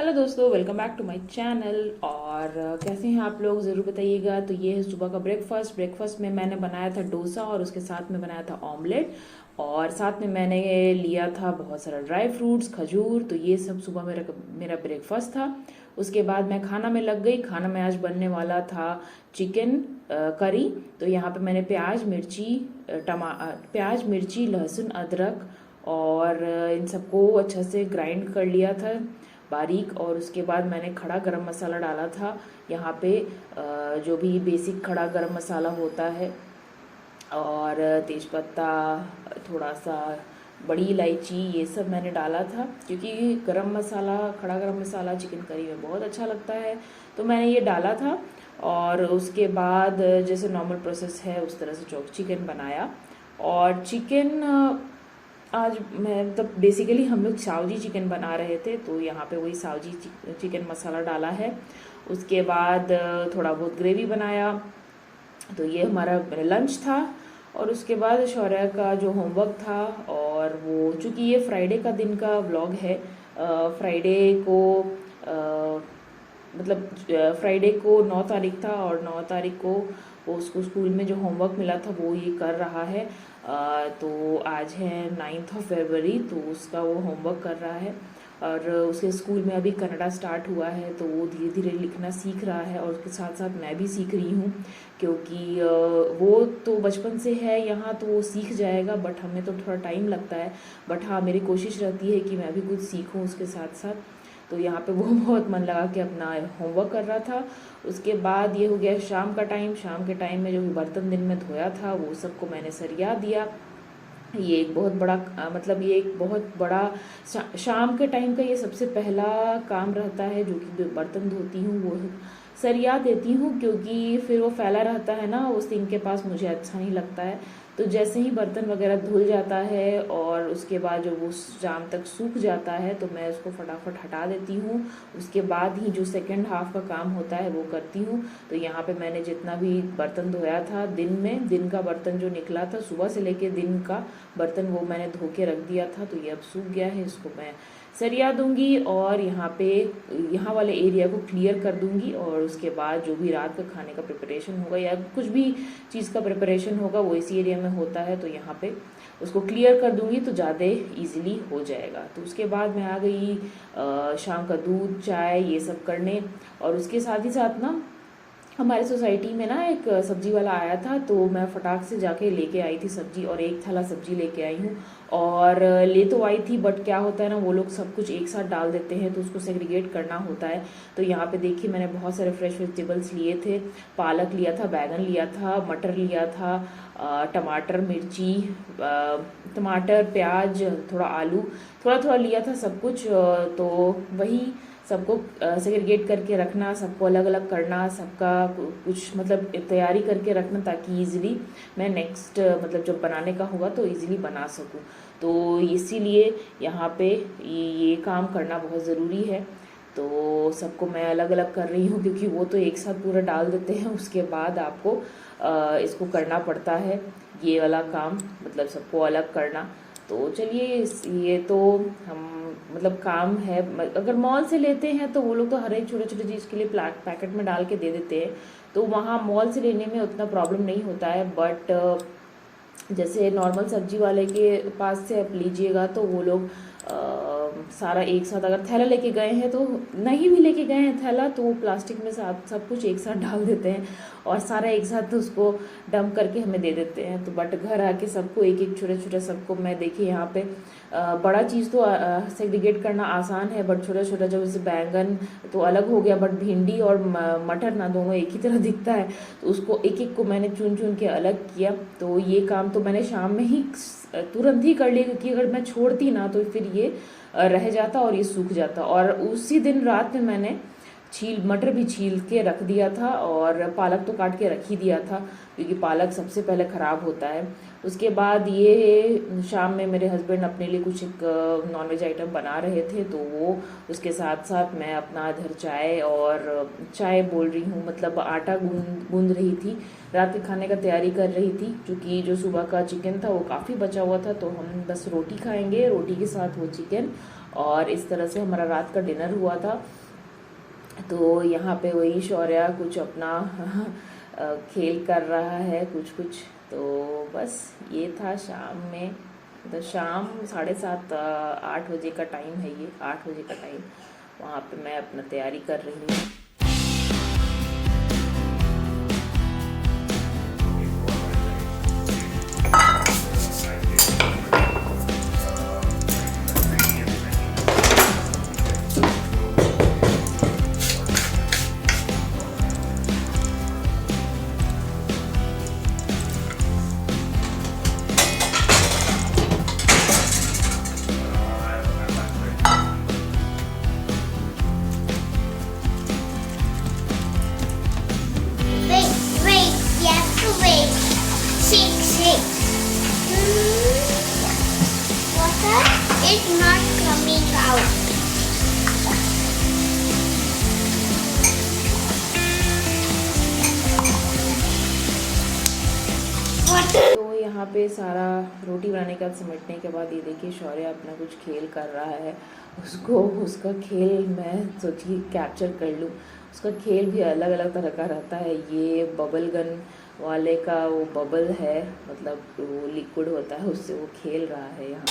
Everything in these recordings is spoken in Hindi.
हेलो दोस्तों, welcome back to my channel. और कैसे हैं आप लोग, ज़रूर बताइएगा। तो ये है सुबह का ब्रेकफास्ट में मैंने बनाया था डोसा और उसके साथ में बनाया था ऑमलेट। और साथ में मैंने लिया था बहुत सारा ड्राई फ्रूट्स, खजूर। तो ये सब सुबह मेरा मेरा ब्रेकफास्ट था। उसके बाद मैं खाना में लग गई। खाना में आज बनने वाला था चिकन करी। तो यहाँ पे मैंने प्याज मिर्ची लहसुन अदरक और इन सबको अच्छा से ग्राइंड कर लिया था बारीक। और उसके बाद मैंने खड़ा गरम मसाला डाला था यहाँ पे, जो भी बेसिक खड़ा गरम मसाला होता है, और तेज़पत्ता, थोड़ा सा बड़ी इलायची, ये सब मैंने डाला था क्योंकि खड़ा गरम मसाला चिकन करी में बहुत अच्छा लगता है। तो मैंने ये डाला था। और उसके बाद जैसे नॉर्मल प्रोसेस है उस तरह से चॉप चिकन बनाया। और चिकन आज मैं मतलब बेसिकली हम लोग सावजी चिकन बना रहे थे, तो यहाँ पे वही सावजी चिकन मसाला डाला है। उसके बाद थोड़ा बहुत ग्रेवी बनाया। तो ये हमारा लंच था। और उसके बाद शौर्य का जो होमवर्क था, और वो चूँकि ये फ्राइडे का दिन का व्लॉग है, फ्राइडे को मतलब फ्राइडे को 9 तारीख था, और 9 तारीख को वो उसको स्कूल में जो होमवर्क मिला था वो ये कर रहा है। तो आज है 9th ऑफ फरवरी, तो उसका वो होमवर्क कर रहा है। और उसके स्कूल में अभी कन्नड़ा स्टार्ट हुआ है, तो वो धीरे धीरे लिखना सीख रहा है। और उसके साथ साथ मैं भी सीख रही हूँ, क्योंकि वो तो बचपन से है यहाँ, तो वो सीख जाएगा, बट हमें तो थोड़ा टाइम लगता है। बट हाँ, मेरी कोशिश रहती है कि मैं भी कुछ सीखूँ उसके साथ साथ। तो यहाँ पे वो बहुत मन लगा के अपना होमवर्क कर रहा था। उसके बाद ये हो गया शाम का टाइम। शाम के टाइम में जो भी बर्तन दिन में धोया था वो सबको मैंने सरिया दिया। ये एक बहुत बड़ा मतलब ये एक बहुत बड़ा शाम के टाइम का ये सबसे पहला काम रहता है, जो कि बर्तन धोती हूँ वो सरिया देती हूँ, क्योंकि फिर वो फैला रहता है ना उस सिंक के पास, मुझे अच्छा नहीं लगता है। तो जैसे ही बर्तन वगैरह धुल जाता है और उसके बाद जो वो शाम तक सूख जाता है, तो मैं उसको फटाफट हटा देती हूँ। उसके बाद ही जो सेकंड हाफ का काम होता है वो करती हूँ। तो यहाँ पे मैंने जितना भी बर्तन धोया था दिन का बर्तन जो निकला था सुबह से लेके दिन का बर्तन, वो मैंने धो के रख दिया था। तो ये अब सूख गया है, इसको मैं सरिया दूंगी और यहाँ वाले एरिया को क्लियर कर दूंगी। और उसके बाद जो भी रात का खाने का प्रिपरेशन होगा या कुछ भी चीज़ का प्रिपरेशन होगा वो इसी एरिया में होता है, तो यहाँ पे उसको क्लियर कर दूंगी तो ज़्यादा इजीली हो जाएगा। तो उसके बाद मैं आ गई शाम का दूध चाय ये सब करने। और उसके साथ ही साथ ना हमारे सोसाइटी में ना एक सब्जी वाला आया था, तो मैं फटाक से जाके लेके आई थी सब्जी, और एक थैला सब्जी लेके आई हूँ। और ले तो आई थी, बट क्या होता है ना, वो लोग सब कुछ एक साथ डाल देते हैं, तो उसको सेग्रीगेट करना होता है। तो यहाँ पे देखिए मैंने बहुत सारे फ्रेश वेजिटेबल्स लिए थे। पालक लिया था, बैगन लिया था, मटर लिया था, टमाटर मिर्ची, टमाटर प्याज, थोड़ा आलू, थोड़ा थोड़ा लिया था सब कुछ। तो वही सबको सेग्रीगेट करके रखना, सबको अलग अलग करना, सबका कुछ मतलब तैयारी करके रखना, ताकि इजीली मैं नेक्स्ट मतलब जब बनाने का होगा तो इजीली बना सकूं। तो इसीलिए यहाँ पे ये काम करना बहुत ज़रूरी है। तो सबको मैं अलग अलग कर रही हूँ, क्योंकि वो तो एक साथ पूरा डाल देते हैं, उसके बाद आपको इसको करना पड़ता है ये वाला काम, मतलब सबको अलग करना। तो चलिए ये तो हम मतलब काम है। अगर मॉल से लेते हैं तो वो लोग तो हर एक छोटे छोटे चीज़ के लिए पैकेट में डाल के दे देते हैं, तो वहाँ मॉल से लेने में उतना प्रॉब्लम नहीं होता है। बट जैसे नॉर्मल सब्जी वाले के पास से आप लीजिएगा, तो वो लोग सारा एक साथ, अगर थैला लेके गए हैं तो, नहीं भी लेके गए हैं थैला, तो वो प्लास्टिक में सब कुछ एक साथ डाल देते हैं और सारा एक साथ उसको डंप करके हमें दे देते हैं। तो बट घर आके सबको एक एक छोटे छोटे सबको मैं देखिए यहाँ पे बड़ा चीज़ तो सेग्रीगेट करना आसान है, बट छोटा छोटा जब जैसे बैंगन तो अलग हो गया, बट भिंडी और मटर ना दोनों एक ही तरह दिखता है, तो उसको एक एक को मैंने चुन चुन के अलग किया। तो ये काम तो मैंने शाम में ही तुरंत ही कर लिया, क्योंकि अगर मैं छोड़ती ना तो फिर ये रह जाता और ये सूख जाता। और उसी दिन रात में मैंने मटर भी छील के रख दिया था, और पालक तो काट के रख ही दिया था, क्योंकि पालक सबसे पहले ख़राब होता है। उसके बाद ये शाम में मेरे हस्बैंड अपने लिए कुछ एक नॉनवेज आइटम बना रहे थे, तो वो उसके साथ साथ मैं अपना इधर चाय बोल रही हूँ, मतलब आटा गूंद रही थी, रात के खाने का तैयारी कर रही थी। क्योंकि जो सुबह का चिकन था वो काफ़ी बचा हुआ था, तो हम बस रोटी खाएंगे, रोटी के साथ वो चिकन। और इस तरह से हमारा रात का डिनर हुआ था। तो यहाँ पे वही शौर्या कुछ अपना खेल कर रहा है कुछ कुछ। तो बस ये था शाम में, तो शाम 7:30 8 बजे का टाइम है, ये 8 बजे का टाइम। वहाँ पे मैं अपना तैयारी कर रही हूँ। Wait, you have to wait. Six. Water is not coming out. Water. तो यहाँ पे सारा रोटी बनाने के बाद समेटने के बाद ये देखिए शौर्य अपना कुछ खेल कर रहा है। उसका खेल मैं सोची कैप्चर कर लूँ। उसका खेल भी अलग अलग तरह का रहता है। ये बबल गन वाले का वो बबल है, मतलब वो लिक्विड होता है, उससे वो खेल रहा है यहाँ।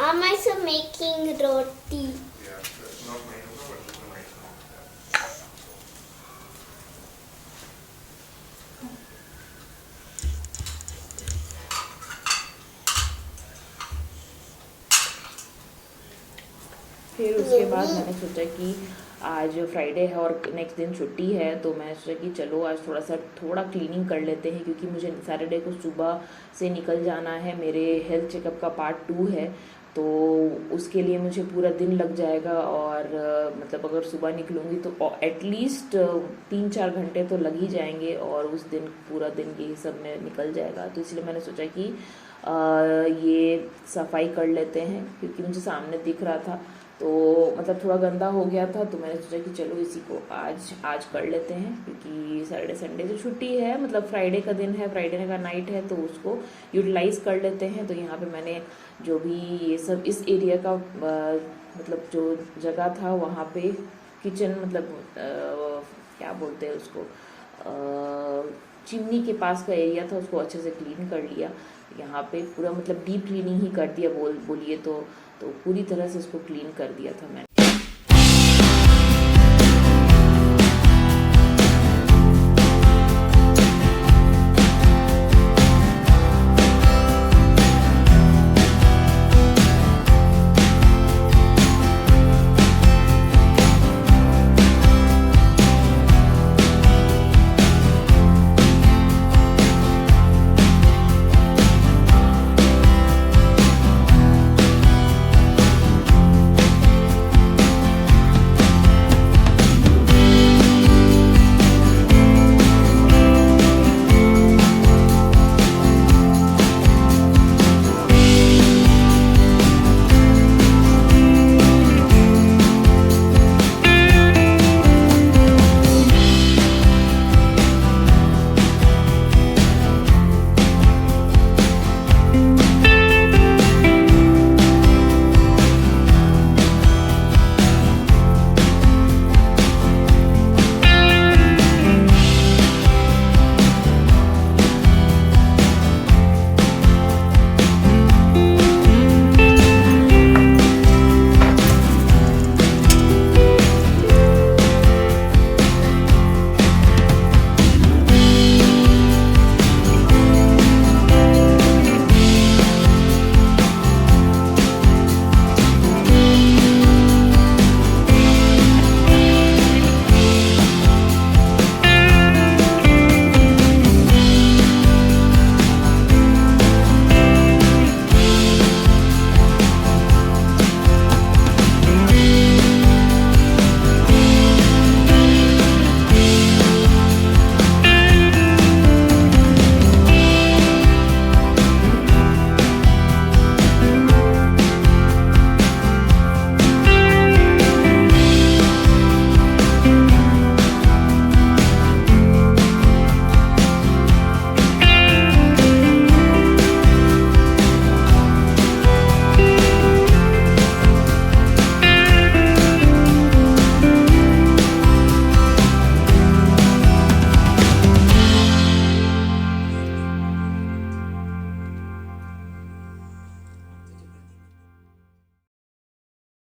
I'm also making roti. फिर उसके बाद मैंने सोचा कि आज फ्राइडे है और नेक्स्ट दिन छुट्टी है, तो मैंने सोचा कि चलो आज थोड़ा क्लीनिंग कर लेते हैं, क्योंकि मुझे सैटरडे को सुबह से निकल जाना है। मेरे हेल्थ चेकअप का पार्ट 2 है, तो उसके लिए मुझे पूरा दिन लग जाएगा। और मतलब अगर सुबह निकलूँगी तो एटलीस्ट 3-4 घंटे तो लग ही जाएंगे, और उस दिन पूरा दिन यही सब में निकल जाएगा। तो इसलिए मैंने सोचा कि ये सफाई कर लेते हैं, क्योंकि मुझे सामने दिख रहा था तो मतलब थोड़ा गंदा हो गया था। तो मैंने सोचा कि चलो इसी को आज कर लेते हैं, क्योंकि सैटरडे संडे से छुट्टी है, मतलब फ्राइडे का दिन है, फ्राइडे का नाइट है, तो उसको यूटिलाइज़ कर लेते हैं। तो यहाँ पे मैंने जो भी ये सब इस एरिया का मतलब जो जगह था वहाँ पे किचन, मतलब क्या बोलते हैं उसको, चिमनी के पास का एरिया था, उसको अच्छे से क्लीन कर लिया। यहाँ पे पूरा मतलब डीप क्लीनिंग ही कर दिया बोलिए तो पूरी तरह से उसको क्लीन कर दिया था मैंने।